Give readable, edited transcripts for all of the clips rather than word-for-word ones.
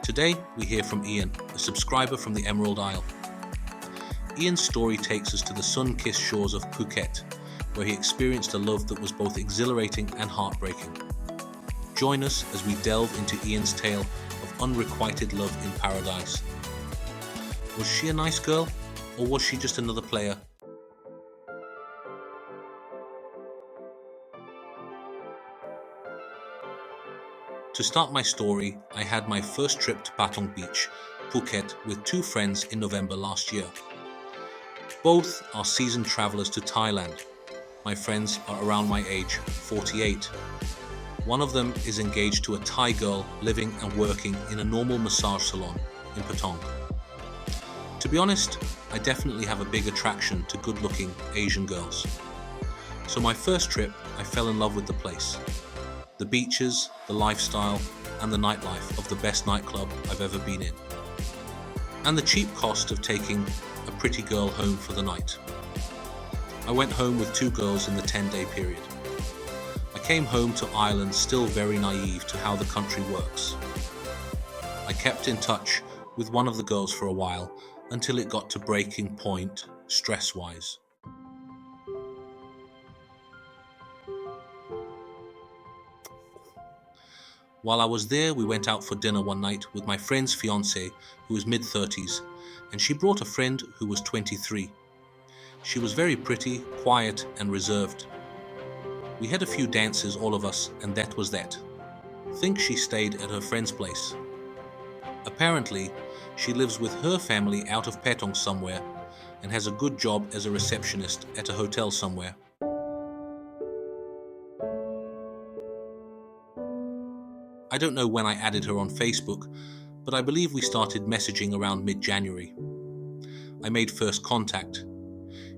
Today, we hear from Ian, a subscriber from the Emerald Isle. Ian's story takes us to the sun-kissed shores of Phuket, where he experienced a love that was both exhilarating and heartbreaking. Join us as we delve into Ian's tale of unrequited love in paradise. Was she a nice girl, or was she just another player? To start my story, I had my first trip to Patong Beach, Phuket, with two friends in November last year. Both are seasoned travelers to Thailand. My friends are around my age, 48. One of them is engaged to a Thai girl living and working in a normal massage salon in Patong. To be honest, I definitely have a big attraction to good-looking Asian girls. So my first trip, I fell in love with the place. The beaches, the lifestyle, and the nightlife of the best nightclub I've ever been in. And the cheap cost of taking a pretty girl home for the night. I went home with two girls in the 10-day period. I came home to Ireland still very naive to how the country works. I kept in touch with one of the girls for a while until it got to breaking point stress-wise. While I was there, we went out for dinner one night with my friend's fiancée, who was mid-30s, and she brought a friend who was 23. She was very pretty, quiet, and reserved. We had a few dances, all of us, and that was that. Think she stayed at her friend's place. Apparently, she lives with her family out of Patong somewhere and has a good job as a receptionist at a hotel somewhere. I don't know when I added her on Facebook, but I believe we started messaging around mid-January. I made first contact.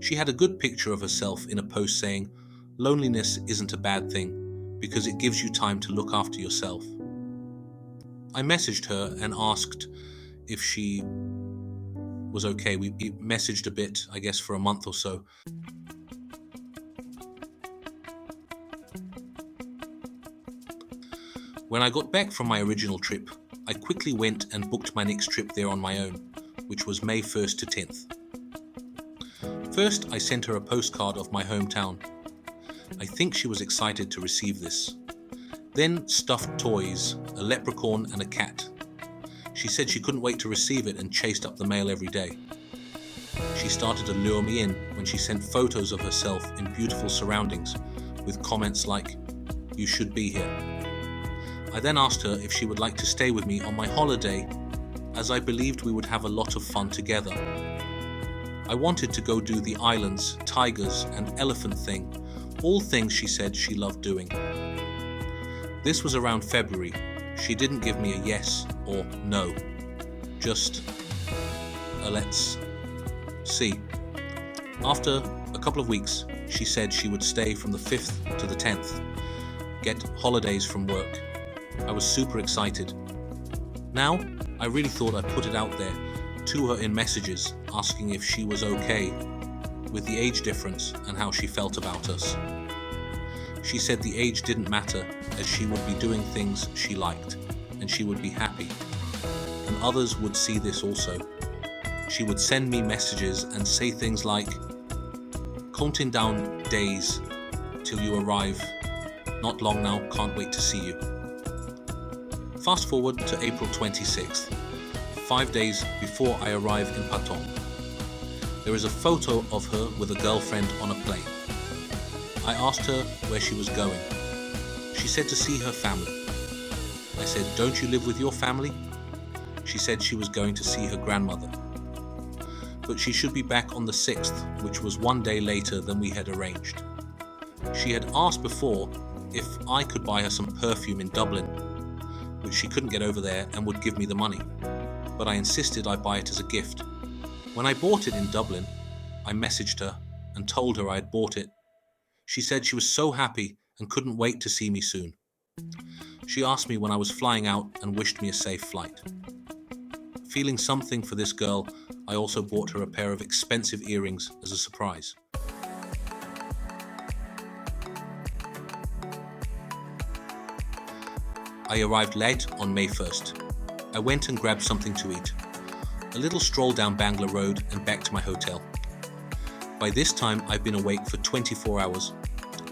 She had a good picture of herself in a post saying, "Loneliness isn't a bad thing because it gives you time to look after yourself." I messaged her and asked if she was okay. We messaged a bit, I guess, for a month or so. When I got back from my original trip, I quickly went and booked my next trip there on my own, which was May 1st to 10th. First, I sent her a postcard of my hometown. I think she was excited to receive this. Then stuffed toys, a leprechaun and a cat. She said she couldn't wait to receive it and chased up the mail every day. She started to lure me in when she sent photos of herself in beautiful surroundings with comments like, "You should be here." I then asked her if she would like to stay with me on my holiday, as I believed we would have a lot of fun together. I wanted to go do the islands, tigers, and elephant thing, all things she said she loved doing. This was around February. She didn't give me a yes or no, just a let's see. After a couple of weeks, she said she would stay from the 5th to the 10th, get holidays from work. I was super excited. Now, I really thought I'd put it out there to her in messages, asking if she was okay with the age difference and how she felt about us. She said the age didn't matter, as she would be doing things she liked, and she would be happy. And others would see this also. She would send me messages and say things like, "Counting down days till you arrive. Not long now, can't wait to see you." Fast forward to April 26th, 5 days before I arrive in Patong. There is a photo of her with a girlfriend on a plane. I asked her where she was going. She said to see her family. I said, "Don't you live with your family?" She said she was going to see her grandmother. But she should be back on the 6th, which was one day later than we had arranged. She had asked before if I could buy her some perfume in Dublin, which she couldn't get over there and would give me the money. But I insisted I buy it as a gift. When I bought it in Dublin, I messaged her and told her I had bought it. She said she was so happy and couldn't wait to see me soon. She asked me when I was flying out and wished me a safe flight. Feeling something for this girl, I also bought her a pair of expensive earrings as a surprise. I arrived late on May 1st. I went and grabbed something to eat. A little stroll down Bangla Road and back to my hotel. By this time, I've been awake for 24 hours.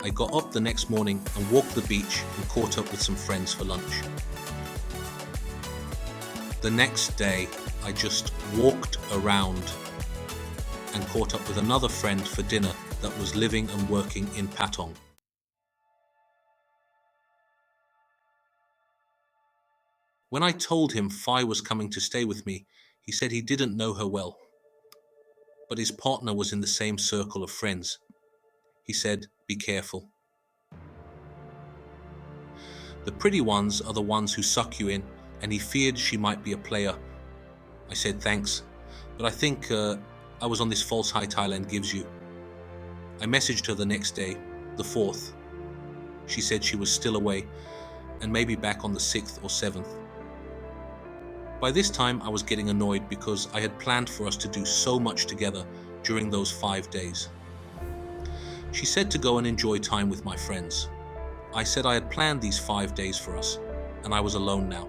I got up the next morning and walked the beach and caught up with some friends for lunch. The next day, I just walked around and caught up with another friend for dinner that was living and working in Patong. When I told him Phi was coming to stay with me, he said he didn't know her well, but his partner was in the same circle of friends. He said, "Be careful. The pretty ones are the ones who suck you in," and he feared she might be a player. I said thanks, but I think I was on this false high Thailand gives you. I messaged her the next day, the 4th. She said she was still away and maybe back on the 6th or 7th. By this time, I was getting annoyed because I had planned for us to do so much together during those 5 days. She said to go and enjoy time with my friends. I said I had planned these 5 days for us, and I was alone now.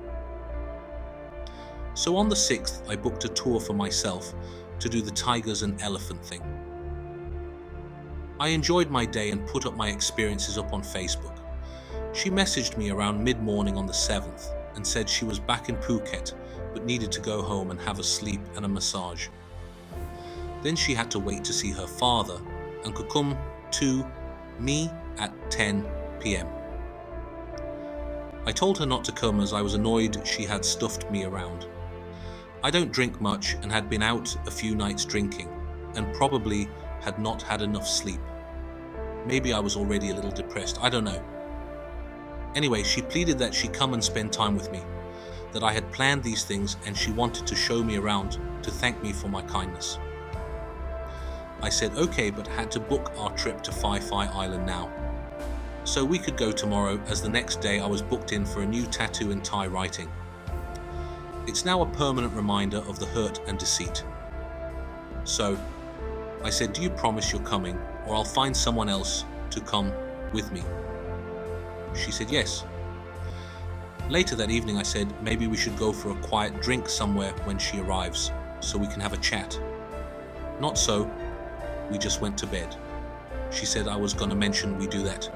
So on the 6th, I booked a tour for myself to do the tigers and elephant thing. I enjoyed my day and put up my experiences up on Facebook. She messaged me around mid-morning on the 7th and said she was back in Phuket but needed to go home and have a sleep and a massage. Then she had to wait to see her father and could come to me at 10 p.m. I told her not to come as I was annoyed she had stuffed me around. I don't drink much and had been out a few nights drinking and probably had not had enough sleep. Maybe I was already a little depressed, I don't know. Anyway, she pleaded that she come and spend time with me, that I had planned these things and she wanted to show me around to thank me for my kindness. I said okay, but had to book our trip to Phi Phi Island now. So we could go tomorrow, as the next day I was booked in for a new tattoo and Thai writing. It's now a permanent reminder of the hurt and deceit. So I said, "Do you promise you're coming, or I'll find someone else to come with me?" She said yes. Later that evening I said maybe we should go for a quiet drink somewhere when she arrives, so we can have a chat. Not so, we just went to bed. She said I was going to mention we do that.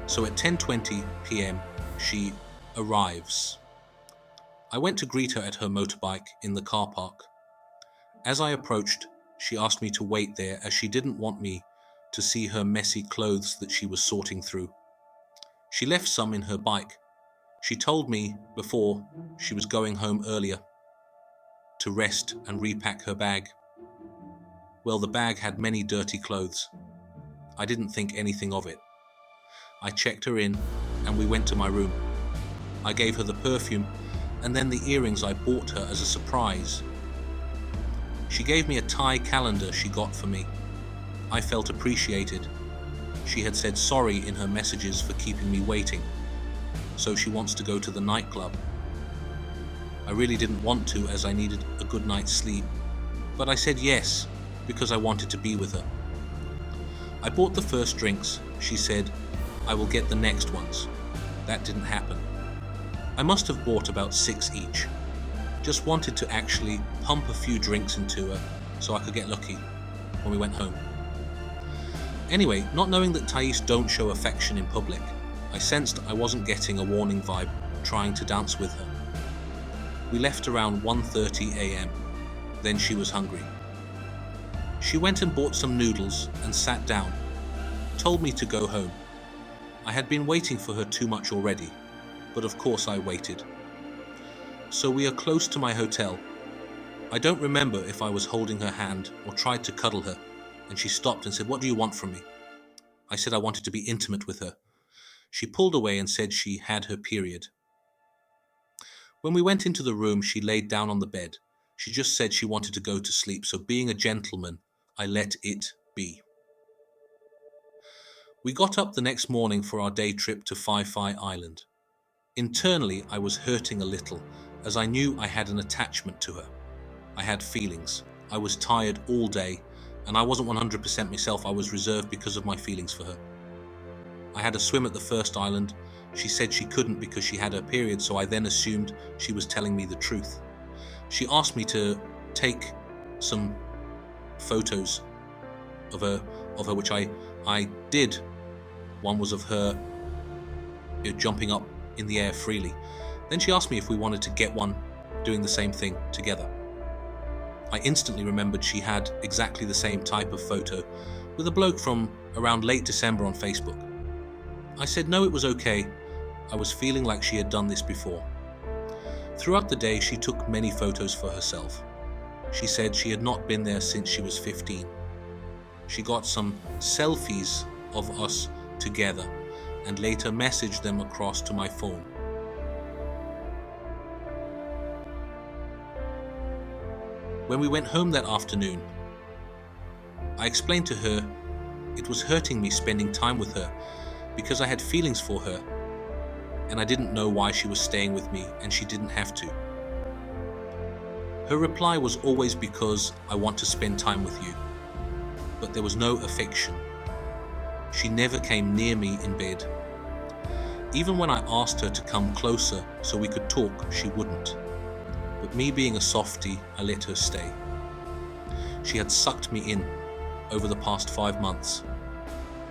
So at 10:20 p.m. she arrives. I went to greet her at her motorbike in the car park. As I approached, she asked me to wait there as she didn't want me to see her messy clothes that she was sorting through. She left some in her bike. She told me before she was going home earlier to rest and repack her bag. Well, the bag had many dirty clothes. I didn't think anything of it. I checked her in and we went to my room. I gave her the perfume and then the earrings I bought her as a surprise. She gave me a Thai calendar she got for me. I felt appreciated. She had said sorry in her messages for keeping me waiting, so she wants to go to the nightclub. I really didn't want to as I needed a good night's sleep, but I said yes because I wanted to be with her. I bought the first drinks. She said, "I will get the next ones." That didn't happen. I must have bought about 6 each. Just wanted to actually pump a few drinks into her so I could get lucky when we went home. Anyway, not knowing that Thais don't show affection in public, I sensed I wasn't getting a warning vibe trying to dance with her. We left around 1:30 a.m. Then she was hungry. She went and bought some noodles and sat down, told me to go home. I had been waiting for her too much already, but of course I waited. So we are close to my hotel. I don't remember if I was holding her hand or tried to cuddle her, and she stopped and said, "What do you want from me?" I said I wanted to be intimate with her. She pulled away and said she had her period. When we went into the room, she laid down on the bed. She just said she wanted to go to sleep, so being a gentleman, I let it be. We got up the next morning for our day trip to Phi Phi Island. Internally, I was hurting a little, as I knew I had an attachment to her. I had feelings. I was tired all day, and I wasn't 100% myself. I was reserved because of my feelings for her. I had a swim at the first island. She said she couldn't because she had her period, so I then assumed she was telling me the truth. She asked me to take some photos of her, which I did. One was of her jumping up in the air freely. Then she asked me if we wanted to get one doing the same thing together. I instantly remembered she had exactly the same type of photo with a bloke from around late December on Facebook. I said no, it was okay. I was feeling like she had done this before. Throughout the day, she took many photos for herself. She said she had not been there since she was 15. She got some selfies of us together and later messaged them across to my phone. When we went home that afternoon, I explained to her it was hurting me spending time with her because I had feelings for her and I didn't know why she was staying with me and she didn't have to. Her reply was always because I want to spend time with you, but there was no affection. She never came near me in bed. Even when I asked her to come closer so we could talk, she wouldn't. But me being a softie, I let her stay. She had sucked me in over the past 5 months,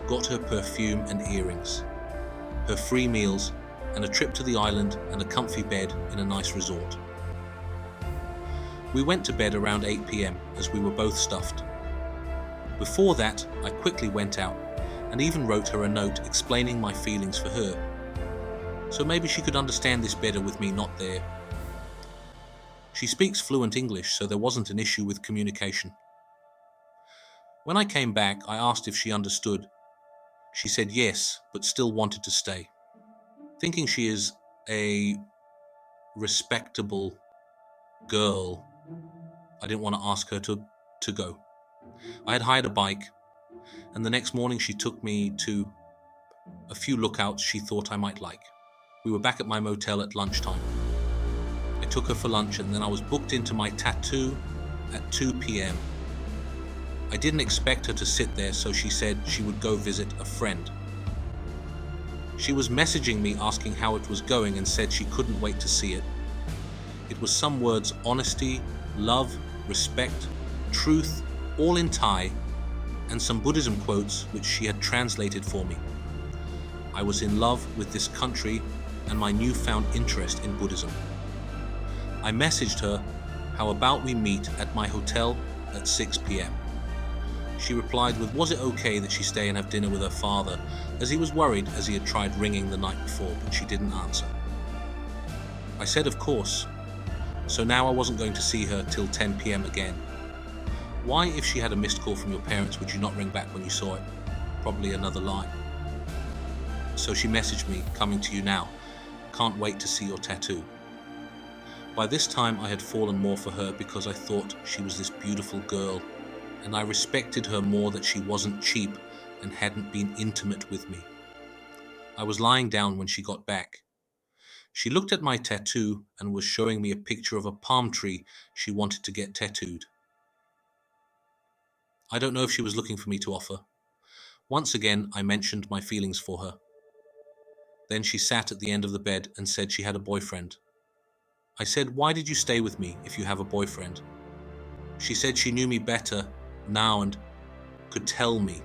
got her perfume and earrings, her free meals and a trip to the island and a comfy bed in a nice resort. We went to bed around 8 p.m. as we were both stuffed. Before that, I quickly went out and even wrote her a note explaining my feelings for her, so maybe she could understand this better with me not there. She speaks fluent English, so there wasn't an issue with communication. When I came back, I asked if she understood. She said yes, but still wanted to stay. Thinking she is a respectable girl, I didn't want to ask her to go. I had hired a bike, and the next morning she took me to a few lookouts she thought I might like. We were back at my motel at lunchtime. I took her for lunch and then I was booked into my tattoo at 2 p.m. I didn't expect her to sit there, so she said she would go visit a friend. She was messaging me asking how it was going and said she couldn't wait to see it. It was some words: honesty, love, respect, truth, all in Thai, and some Buddhism quotes which she had translated for me. I was in love with this country and my newfound interest in Buddhism. I messaged her, how about we meet at my hotel at 6 p.m. She replied with, was it okay that she stay and have dinner with her father, as he was worried as he had tried ringing the night before, but she didn't answer. I said of course, so now I wasn't going to see her till 10 p.m. again. Why, if she had a missed call from your parents, would you not ring back when you saw it? Probably another lie. So she messaged me, coming to you now. Can't wait to see your tattoo. By this time I had fallen more for her because I thought she was this beautiful girl, and I respected her more that she wasn't cheap and hadn't been intimate with me. I was lying down when she got back. She looked at my tattoo and was showing me a picture of a palm tree she wanted to get tattooed. I don't know if she was looking for me to offer. Once again, I mentioned my feelings for her. Then she sat at the end of the bed and said she had a boyfriend. I said, why did you stay with me if you have a boyfriend? She said she knew me better now and could tell me.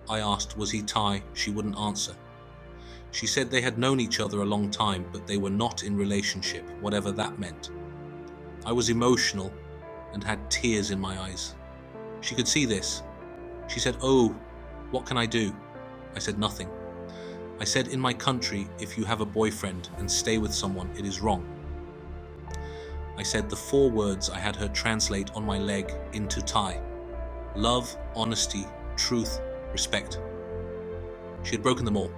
I asked, was he Thai? She wouldn't answer. She said they had known each other a long time, but they were not in relationship, whatever that meant. I was emotional and had tears in my eyes. She could see this. She said, oh, what can I do? I said, nothing. I said, in my country, if you have a boyfriend and stay with someone, it is wrong. I said the 4 words I had her translate on my leg into Thai: love, honesty, truth, respect. She had broken them all.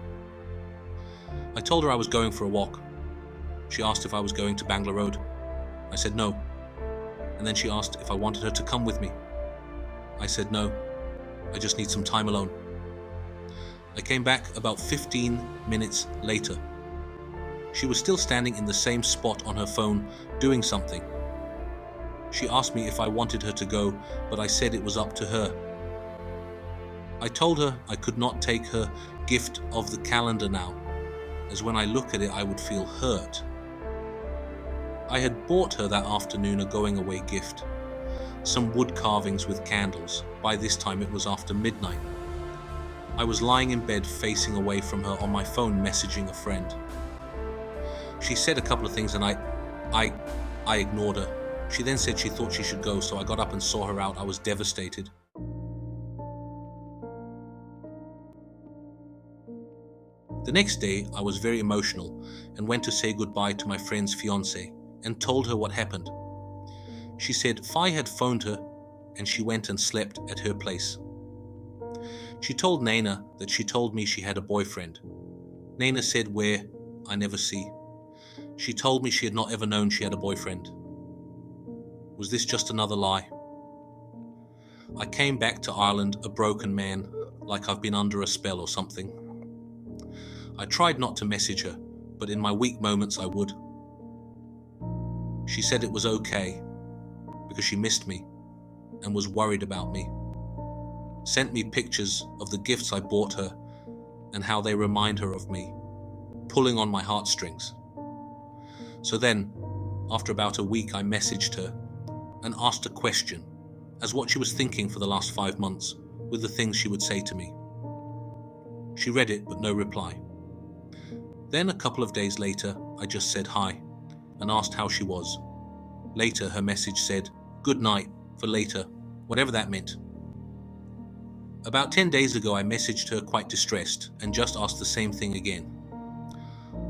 I told her I was going for a walk. She asked if I was going to Bangla Road. I said no. And then she asked if I wanted her to come with me. I said no. I just need some time alone. I came back about 15 minutes later. She was still standing in the same spot on her phone, doing something. She asked me if I wanted her to go, but I said it was up to her. I told her I could not take her gift of the calendar now, as when I look at it I would feel hurt. I had bought her that afternoon a going-away gift, some wood carvings with candles. By this time it was after midnight. I was lying in bed facing away from her on my phone messaging a friend. She said a couple of things and I ignored her. She then said she thought she should go, so I got up and saw her out. I was devastated. The next day, I was very emotional and went to say goodbye to my friend's fiancée and told her what happened. She said Phi had phoned her and she went and slept at her place. She told Naina that she told me she had a boyfriend. Naina said where, I never see. She told me she had not ever known she had a boyfriend. Was this just another lie? I came back to Ireland a broken man, like I've been under a spell or something. I tried not to message her, but in my weak moments I would. She said it was okay, because she missed me and was worried about me. Sent me pictures of the gifts I bought her and how they remind her of me, pulling on my heartstrings. So then, after about a week, I messaged her and asked a question as what she was thinking for the last 5 months with the things she would say to me. She read it, but no reply. Then a couple of days later, I just said hi and asked how she was. Later, her message said, "Good night, for later," whatever that meant. About 10 days ago, I messaged her quite distressed and just asked the same thing again.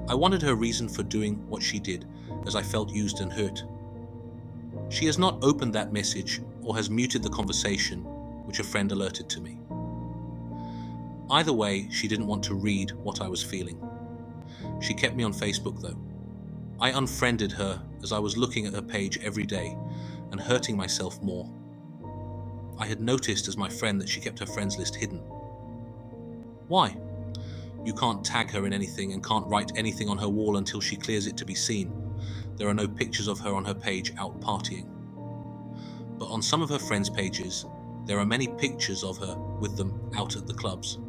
I wanted her reason for doing what she did, as I felt used and hurt. She has not opened that message or has muted the conversation, which a friend alerted to me. Either way, she didn't want to read what I was feeling. She kept me on Facebook though. I unfriended her as I was looking at her page every day and hurting myself more. I had noticed as my friend that she kept her friends list hidden. Why? You can't tag her in anything and can't write anything on her wall until she clears it to be seen. There are no pictures of her on her page out partying. But on some of her friends' pages, there are many pictures of her with them out at the clubs.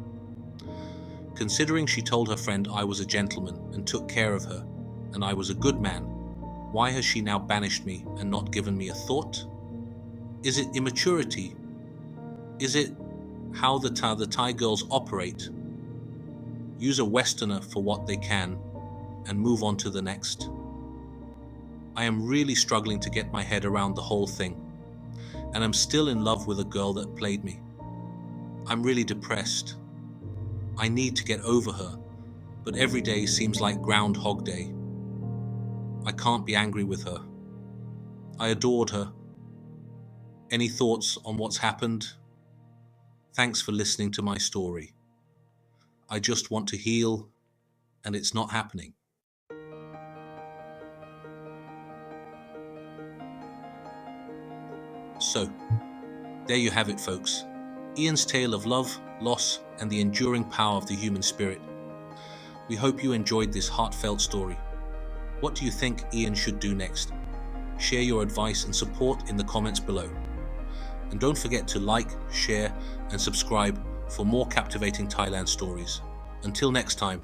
Considering she told her friend I was a gentleman and took care of her, and I was a good man, why has she now banished me and not given me a thought? Is it immaturity? Is it how the Thai girls operate? Use a Westerner for what they can and move on to the next. I am really struggling to get my head around the whole thing, and I'm still in love with a girl that played me. I'm really depressed. I need to get over her, but every day seems like Groundhog Day. I can't be angry with her. I adored her. Any thoughts on what's happened? Thanks for listening to my story. I just want to heal, and it's not happening. So, there you have it, folks. Ian's tale of love, loss, and the enduring power of the human spirit. We hope you enjoyed this heartfelt story. What do you think Ian should do next? Share your advice and support in the comments below. And don't forget to like, share, and subscribe for more captivating Thailand stories. Until next time,